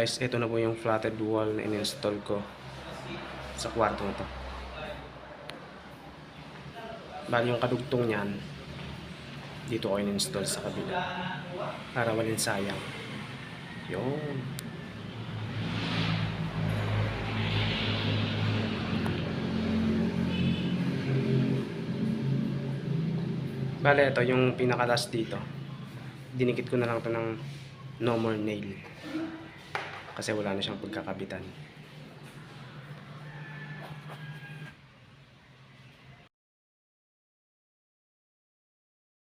guys, ito na po yung flatted wall na in-install ko sa kwarto na to. Bali yung kadugtong niyan, dito ko in-install sa kabila para walang sayang. Yun. Bali ito yung pinaka-last dito. Dinikit ko na lang to ng no more nail kasi wala na siyang pagkakabitan.